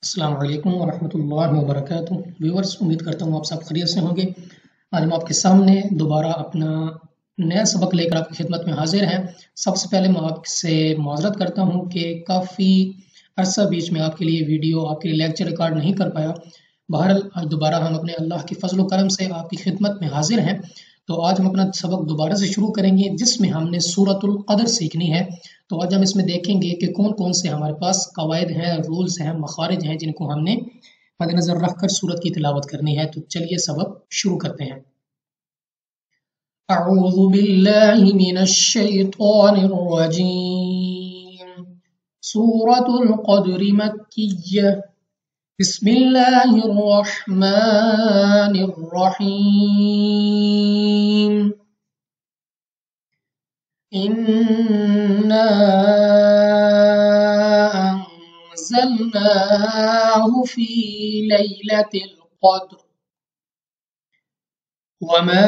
अस्सलाम वालेकुम वरहमतुल्लाहि वबरकातुहू। व्यूअर्स, उम्मीद करता हूँ आप सब खैरियत से होंगे। आज हम आपके सामने दोबारा अपना नया सबक लेकर आपकी खिदमत में हाजिर हैं। सबसे पहले मैं आपसे माजरत करता हूँ कि काफ़ी अरसा बीच में आपके लिए वीडियो, आपके लिए लेक्चर रिकॉर्ड नहीं कर पाया। बहरहाल आज दोबारा हम अपने अल्लाह के फजल करम से आपकी खिदमत में हाजिर हैं। तो आज हम अपना सबक दोबारा से शुरू करेंगे जिसमें हमने सूरतुल क़द्र सीखनी है। तो आज हम इसमें देखेंगे कि कौन कौन से हमारे पास कवायद हैं, रूल्स हैं, मखारिज हैं जिनको हमने मद्देनजर रखकर सूरत की तिलावत करनी है। तो चलिए सबक शुरू करते हैं। अऊज़ु बिल्लाहि मिनश शैतानिर रजीम। सूरतुल क़द्र मक्किय्यह। बिस्मिल्लाहिर रहमानिर रहीम। इन्ना अंज़लनाहु फ़ी लैलतिल क़द्र वमा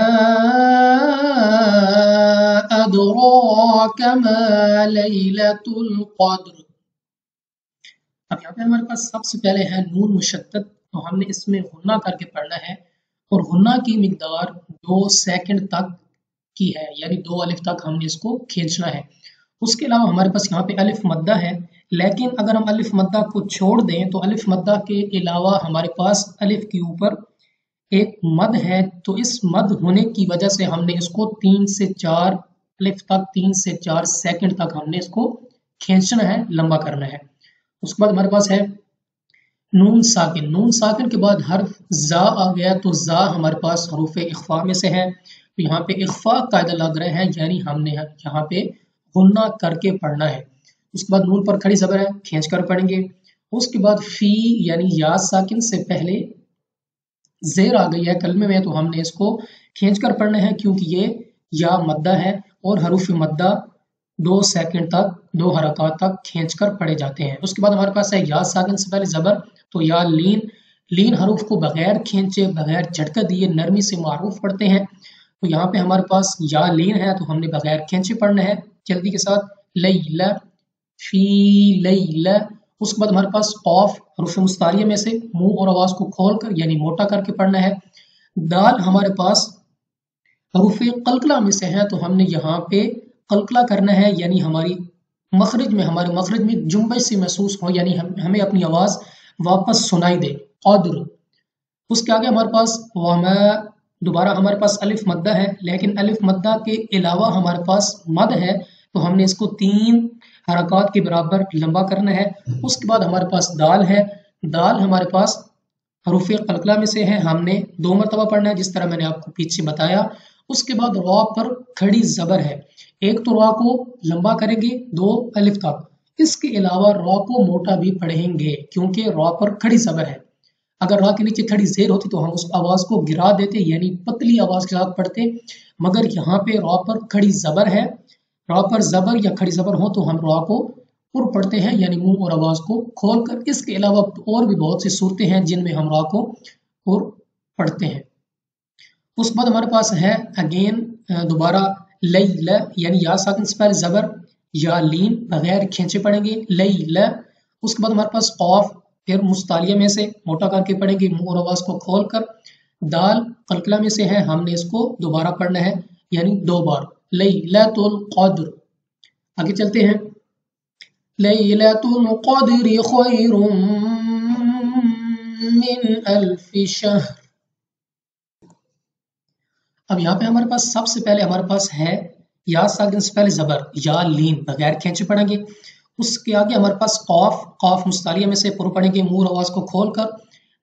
अदराक मा लैलतुल क़द्र। अब यहाँ पे हमारे पास सबसे पहले है नून मुशद्दद। तो हमने इसमें गुन्ना करके पढ़ना है और गुन्ना की मिकदार 2 सेकंड तक की है, यानी 2 अलिफ तक हमने इसको खींचना है। उसके अलावा हमारे पास यहाँ पे अलिफ मद्दा है, लेकिन अगर हम अलिफ मद्दा को छोड़ दें तो अलिफ मद्दा के अलावा हमारे पास अलिफ के ऊपर एक मद है। तो इस मद होने की वजह से हमने इसको 3 से 4 अलिफ तक 3 से 4 सेकंड तक हमने इसको खींचना है, लंबा करना है। उसके बाद हमारे पास है नून साकिन। नून साकिन के बाद हर्फ जा आ गया, तो जा हमारे पास हरूफ इख्फा में से है। तो यहाँ पे इख्फा कायदा लग रहा है, यानी हमने यहाँ पे गुन्ना करके पढ़ना है। उसके बाद नून पर खड़ी ज़बर है, खींच कर पढ़ेंगे। उसके बाद फी यानी या साकिन से पहले जेर आ गई है कलमे में, तो हमने इसको खींच कर पढ़ना है क्योंकि ये या मद्दा है और हरूफ मद्दा 2 सेकंड तक 2 हरकत तक खींच कर पढ़े जाते हैं। उसके बाद हमारे पास है या साकिन से पहले ज़बर, तो या लीन। लीन हरूफ को बगैर खींचे, बगैर झटका दिए नरमी से मारूफ पढ़ते हैं। तो यहाँ पे हमारे पास या लीन है, तो हमने बगैर खींचे पढ़ना है जल्दी के साथ। लैला फी लैला। उसके बाद हमारे पास कौफ हरूफ मुस्तारिया में से मुंह और आवाज को खोल कर यानी मोटा करके पढ़ना है। दाल हमारे पास हरूफ कलकला में से है, तो हमने यहाँ पे कलकला करना है, यानी हमारे मखरज में जुम्बश सी महसूस हो, यानी हमें अपनी आवाज वापस सुनाई दे। क़द्र। उसके आगे हमारे पास वमा, दोबारा हमारे पास अलिफ मद्दा है, लेकिन अलिफ मद्दा के अलावा हमारे पास मद है, तो हमने इसको 3 हरकत के बराबर लंबा करना है। उसके बाद हमारे पास दाल है। दाल हमारे पास हरूफ कलकला में से है, हमने 2 मरतबा पढ़ना है जिस तरह मैंने आपको पीछे बताया। उसके बाद रॉ पर खड़ी ज़बर है। एक तो रॉ को लंबा करेंगे 2 अलिफ तक, इसके अलावा रॉ को मोटा भी पढ़ेंगे क्योंकि रॉ पर खड़ी ज़बर है। अगर रॉ के नीचे खड़ी ज़ेर होती तो हम उस आवाज़ को गिरा देते, यानी पतली आवाज़ के साथ पढ़ते, मगर यहाँ पे रॉ पर खड़ी ज़बर है। रॉ पर ज़बर या खड़ी ज़बर हो तो हम रॉ को पुर पढ़ते हैं, यानी मुंह और आवाज़ को खोल कर। इसके अलावा और भी बहुत सी सूरतें हैं जिनमें हम रॉ को पुर पढ़ते हैं। उसके बाद हमारे पास है अगेन दोबारा लैला, यानी या साकिन से पहले ज़बर, या लीन बगैर खींचे पढ़ेंगे लैला। उसके बाद हमारे पास कौफ फिर मुस्तालिया में से मोटा करके पढ़ेंगे, मुंह और आवाज़ को खोल कर। दाल कलकला में से है, हमने इसको दोबारा पढ़ना है, यानी 2 बार। लैलतुल क़द्र। आगे चलते हैं। लैलतुल क़द्रि खैरुम मिन अल्फि शहर। अब यहाँ पे हमारे पास सबसे पहले हमारे पास है या साकिन से पहले ज़बर, या लीन बगैर खींचे पढ़ेंगे। उसके आगे हमारे पास कौफ, कौफ मुस्तालिया में से पुर पढ़ेंगे मुंह आवाज़ को खोल कर।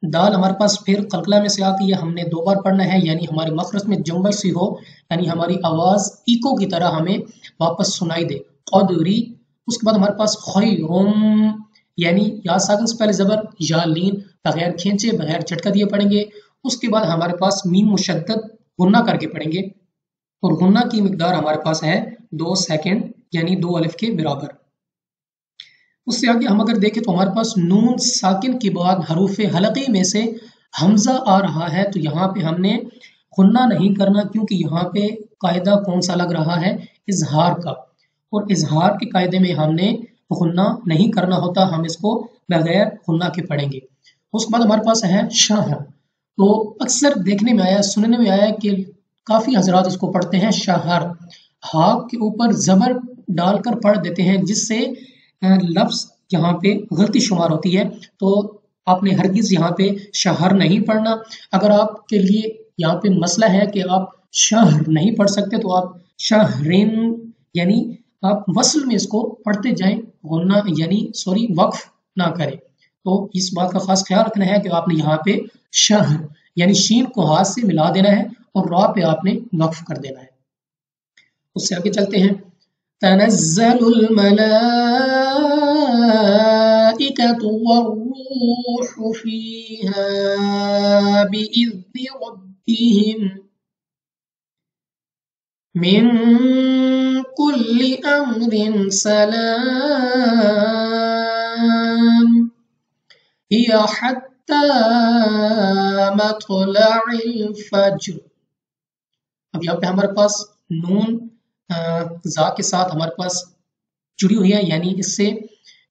दाल हमारे पास फिर कलकला में से आती है, हमने 2 बार पढ़ना है, यानी हमारे मखरज में जुम्बश सी हो, यानी हमारी आवाज़ इको की तरह हमें वापस सुनाई दे। क़द्री। उसके बाद हमारे पास खैरुम, यानी या साकिन से पहले ज़बर, या लीन बगैर खींचे बगैर झटका दिए पढ़ेंगे। उसके बाद हमारे पास मीम मुशद्दद गुन्ना करके पढ़ेंगे और गुन्ना की मिकदार हमारे पास है 2 सेकंड, यानी 2 अलिफ के बराबर। उससे आगे हम अगर देखें तो हमारे पास नून साकिन के बाद हरूफ हलक़ी में से हमजा आ रहा है, तो यहाँ पे हमने गुन्ना नहीं करना क्योंकि यहाँ पे कायदा कौन सा लग रहा है, इजहार का, और इजहार के कायदे में हमने गुन्ना नहीं करना होता, हम इसको बगैर गुन्ना के पढ़ेंगे। उसके बाद हमारे पास है शहर। तो अक्सर देखने में आया, सुनने में आया कि काफ़ी हजरात इसको पढ़ते हैं शहर, हा के ऊपर ज़बर डालकर पढ़ देते हैं, जिससे लफ्ज़ यहाँ पे गलती शुमार होती है। तो आपने हरगिज़ यहाँ पे शहर नहीं पढ़ना। अगर आपके लिए यहाँ पे मसला है कि आप शहर नहीं पढ़ सकते तो आप शहरिन यानी आप वस्ल में इसको पढ़ते जाएं, गुन्ना यानी सॉरी वक्फ ना करें। तो इस बात का खास ख्याल रखना है कि आपने यहाँ पे शहर यानी शीन को हाथ से मिला देना है और रा पे आपने वक्फ कर देना है। उससे आगे चलते हैं। तनज़्ज़लुल मलाइकतु वर्रूहु फीहा बिइज़्नि रब्बिहिम मिन कुल्लि अम्रिन सलाम हिय हत्ता मत्लइल फज्र। अब यहाँ पे हमारे पास नून जा के साथ हमारे पास जुड़ी हुई है, यानी इससे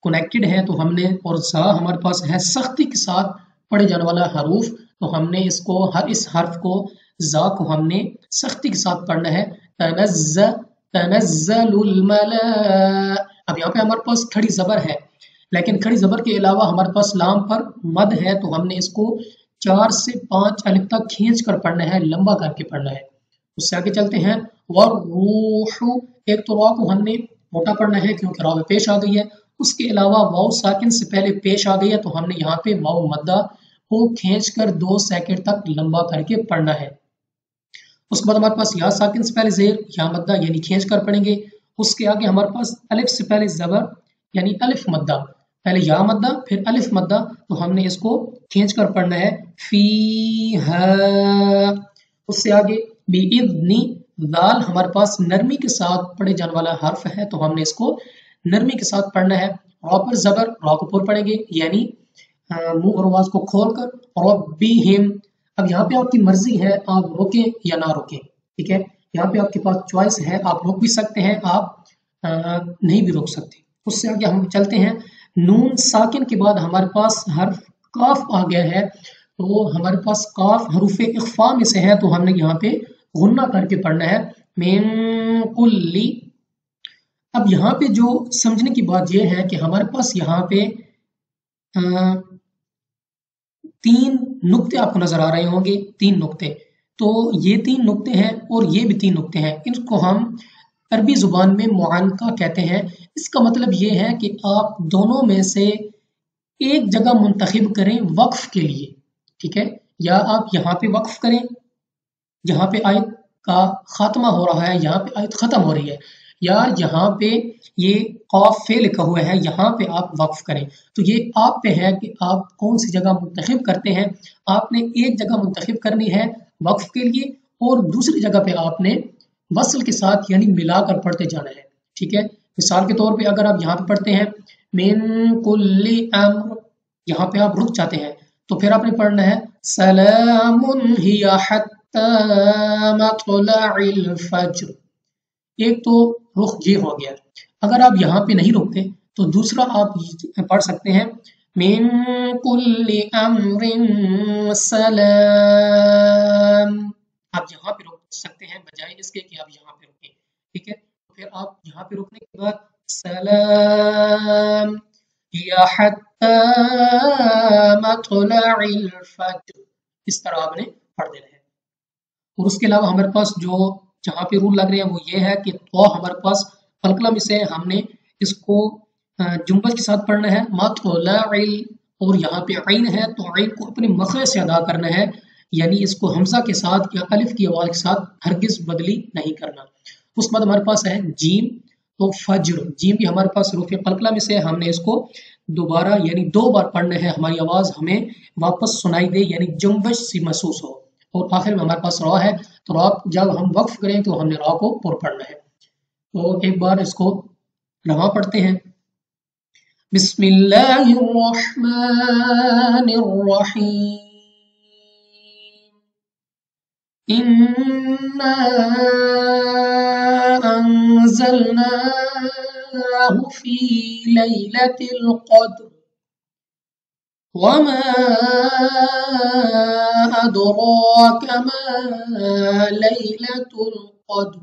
कनेक्टेड है। तो हमने और जा हमारे पास है सख्ती के साथ पढ़े जाने वाला हरूफ, तो हमने इसको इस हर्फ को जा को हमने सख्ती के साथ पढ़ना है। तनज़्ज़लुल मला। अब यहाँ पे हमारे पास खड़ी जबर है, लेकिन खड़ी जबर के अलावा हमारे पास लाम पर मद है, तो हमने इसको 4 से 5 अलिफ तक खींच कर पढ़ना है, लंबा करके पढ़ना है। उससे आगे चलते हैं। वर्रूहु, एक तो रा को हमने मोटा पढ़ना है क्योंकि रा में पेश आ गई है। उसके अलावा वाव साकिन से पहले पेश आ गई है, तो हमने यहाँ पे वाव मद्दा को खींच कर 2 सेकंड तक लंबा करके पढ़ना है। उसके बाद हमारे पास या साकिन से पहले जेर या मद्दा यानी खींच कर पढ़ेंगे। उसके आगे हमारे पास अलिफ से पहले जबर यानी अलिफ मद्दा, पहले या मद्दा फिर अलिफ मद्दा, तो हमने इसको खींच कर पढ़ना है फीहा। उससे आगे बिइज़्नि, दाल हमारे पास नरमी के साथ पढ़े जाने वाला हर्फ है, तो हमने इसको नरमी के साथ पढ़ना है। रा पर जबर, रा को पूर पढ़ेंगे यानी मुंह और आवाज को खोलकर। रब्बिहिम, अब यहाँ पे आपकी मर्जी है, आप रोकें या ना रोकें, ठीक है। यहाँ पे आपके पास चॉइस है, आप रोक भी सकते हैं, आप नहीं भी रोक सकते। उससे आगे हम चलते हैं। नून साकिन के बाद हमारे पास हर्फ काफ आ गया है, तो हमारे पास काफ हरूफ इख्फा में से है, तो हमने यहाँ पे गुन्ना करके पढ़ना है मिन कुल्ली। अब यहाँ पे जो समझने की बात यह है कि हमारे पास यहाँ पे 3 नुक्ते आपको नजर आ रहे होंगे, 3 नुक्ते। तो ये 3 नुक्ते हैं और ये भी 3 नुक्ते हैं, इनको हम अरबी जुबान में मुआनका कहते हैं। इसका मतलब ये है कि आप दोनों में से एक जगह मुंतखिब करें वक्फ के लिए, ठीक है। या आप यहाँ पे वक्फ करें, यहाँ पे आयत का खात्मा हो रहा है, यहाँ पे आयत खत्म हो रही है, या यहाँ पे ये कॉफ फे लिखा हुआ है, यहाँ पे आप वक्फ करें। तो ये आप पे है कि आप कौन सी जगह मुंतखिब करते हैं। आपने एक जगह मुंतखिब करनी है वक्फ के लिए और दूसरी जगह पे आपने वसल के साथ यानी मिलाकर पढ़ते जाना है, ठीक है। मिसाल के तौर पे अगर आप यहाँ पे पढ़ते हैं मिन कुल्ली अम्र, यहाँ पे आप रुक जाते हैं, तो फिर आपने पढ़ना है सलामुन हिया हत्ता मत्लइल फज्र। एक तो रुख ये हो गया। अगर आप यहाँ पे नहीं रुकते तो दूसरा आप पढ़ सकते हैं मिन कुल्ली अम्रिन सलाम। आप यहाँ पे रुक सकते हैं बजाय इसके कि आप यहाँ पे रुकें, ठीक है। तो फिर आप यहाँ पे रुकने के बाद सलाम या हत्ता मत्लइल फज्र, इस तरह आपने पढ़ देना है। और उसके अलावा हमारे पास जो जहाँ पे रूल लग रहे हैं वो ये है कि तो हमारे पास फलकलम से हमने इसको जुम्बल के साथ पढ़ना है मत्लइल, और यहाँ पे आइन है तो आइन को अपने मखरज से अदा करना है, यानी इसको हमजा के साथ या अलिफ की आवाज के साथ हरगिज बदली नहीं करना। उसके बाद हमारे पास है जीम, तो फज्र, जीम भी हमारे पास रूफ फलकला में से हमने इसको दोबारा यानी 2 बार पढ़ना है, हमारी आवाज हमें वापस सुनाई दे यानी जुम्बश सी महसूस हो। और आखिर में हमारे पास रा है, तो रा जब हम वक्फ करें तो हमने रा को पुर पढ़ना है। तो एक बार इसको रवा पढ़ते हैं। बिस्मिल्लाहिर्रहमानिर्रहीम इन्ना अंज़लनाहु फी लैलतिल क़द्र वमा अदराक मा लैलतुल क़द्र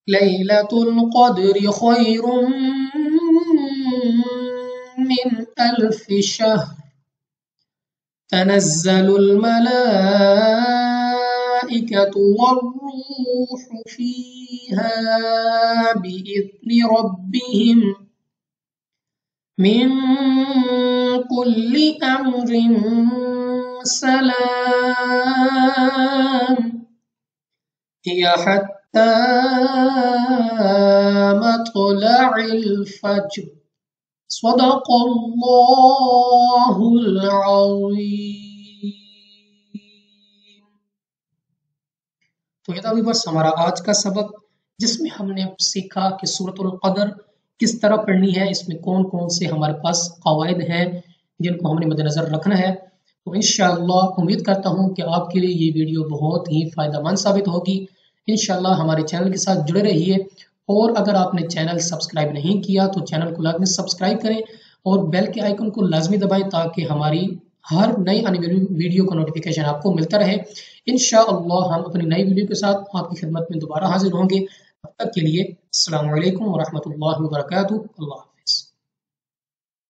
लैलतुल क़द्रि खैरुम मिन अल्फि शहर तनज़्ज़लुल मलाइकतु वर्रूह फ़ीहा बिइज़्नि रब्बिहिम मिन कुल्लि अम्रिन सलाम हिय हत्ता मत्लइल फज्र सदक़ल्लाहुल अज़ीम। तो ये था बस हमारा आज का सबक, जिसमें हमने सीखा कि सूरतुल क़दर किस तरह पढ़नी है, इसमें कौन कौन से हमारे पास क़वाइद हैं जिनको हमने मद्देनज़र रखना है। तो इंशाअल्लाह उम्मीद करता हूँ कि आपके लिए ये वीडियो बहुत ही फ़ायदेमंद साबित होगी। इंशाअल्लाह हमारे चैनल के साथ जुड़े रहिए, और अगर आपने चैनल सब्सक्राइब नहीं किया तो चैनल को लाजमी सब्सक्राइब करें और बेल के आइकन को लाजमी दबाएं, ताकि हमारी हर नई आने वाली वीडियो का नोटिफिकेशन आपको मिलता रहे। इंशाअल्लाह हम अपनी नई वीडियो के साथ आपकी खिदमत में दोबारा हाजिर होंगे। तब तक के लिए अस्सलामु अलैकुम व रहमतुल्लाहि व बरकातुहू। अल्लाह।